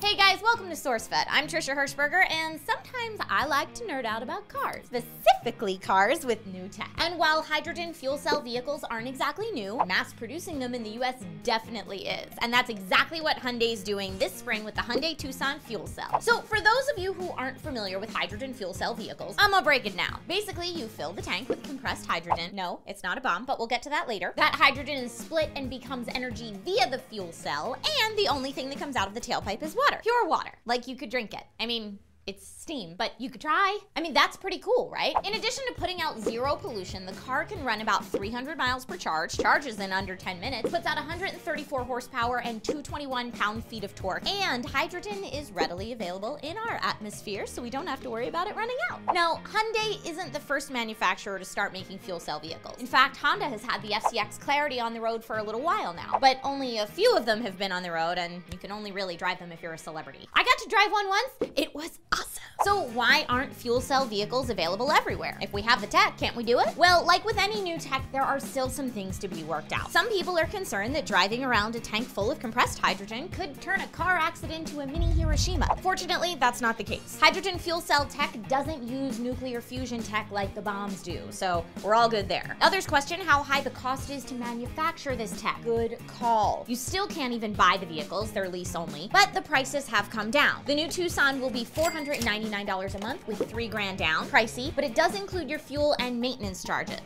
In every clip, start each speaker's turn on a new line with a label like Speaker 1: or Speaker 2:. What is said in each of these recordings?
Speaker 1: Hey guys, welcome to SourceFed. I'm Trisha Hirschberger, and sometimes I like to nerd out about cars, specifically cars with new tech. And while hydrogen fuel cell vehicles aren't exactly new, mass producing them in the US definitely is. And that's exactly what Hyundai's doing this spring with the Hyundai Tucson fuel cell. So for those of you who aren't familiar with hydrogen fuel cell vehicles, I'm gonna break it down. Basically, you fill the tank with compressed hydrogen. No, it's not a bomb, but we'll get to that later. That hydrogen is split and becomes energy via the fuel cell, and the only thing that comes out of the tailpipe is water. Pure water. Like you could drink it. I mean, it's steam, but you could try. I mean, that's pretty cool, right? In addition to putting out zero pollution, the car can run about 300 miles per charge, charges in under 10 minutes, puts out 134 horsepower and 221 pound-feet of torque, and hydrogen is readily available in our atmosphere, so we don't have to worry about it running out. Now, Hyundai isn't the first manufacturer to start making fuel cell vehicles. In fact, Honda has had the FCX Clarity on the road for a little while now, but only a few of them have been on the road, and you can only really drive them if you're a celebrity. I got to drive one once. It was awesome. So why aren't fuel cell vehicles available everywhere? If we have the tech, can't we do it? Well, like with any new tech, there are still some things to be worked out. Some people are concerned that driving around a tank full of compressed hydrogen could turn a car accident into a mini Hiroshima. Fortunately, that's not the case. Hydrogen fuel cell tech doesn't use nuclear fusion tech like the bombs do, so we're all good there. Others question how high the cost is to manufacture this tech. Good call. You still can't even buy the vehicles, they're lease only, but the prices have come down. The new Tucson will be $499 a month with $3 grand down. Pricey, but it does include your fuel and maintenance charges.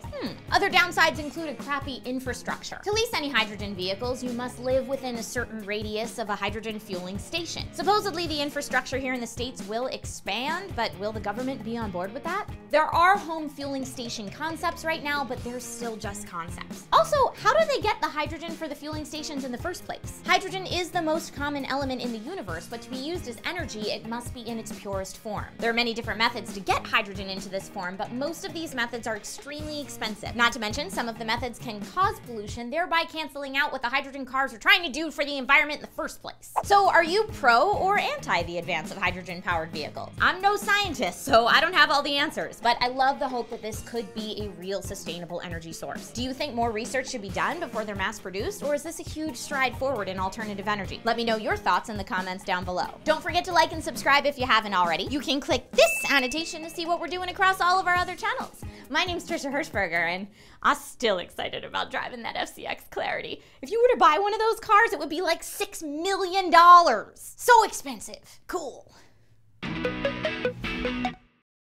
Speaker 1: Other downsides include a crappy infrastructure. To lease any hydrogen vehicles, you must live within a certain radius of a hydrogen fueling station. Supposedly the infrastructure here in the States will expand, but will the government be on board with that? There are home fueling station concepts right now, but they're still just concepts. Also, how do they get the hydrogen for the fueling stations in the first place? Hydrogen is the most common element in the universe, but to be used as energy, it must be in its purest form. There are many different methods to get hydrogen into this form, but most of these methods are extremely expensive. Not to mention, some of the methods can cause pollution, thereby canceling out what the hydrogen cars are trying to do for the environment in the first place. So are you pro or anti the advance of hydrogen-powered vehicles? I'm no scientist, so I don't have all the answers, but I love the hope that this could be a real sustainable energy source. Do you think more research should be done before they're mass-produced, or is this a huge stride forward in alternative energy? Let me know your thoughts in the comments down below. Don't forget to like and subscribe if you haven't already. You can click this annotation to see what we're doing across all of our other channels. My name's Trisha Hirschberger, and I'm still excited about driving that FCX Clarity. If you were to buy one of those cars, it would be like $6 million. So expensive. Cool.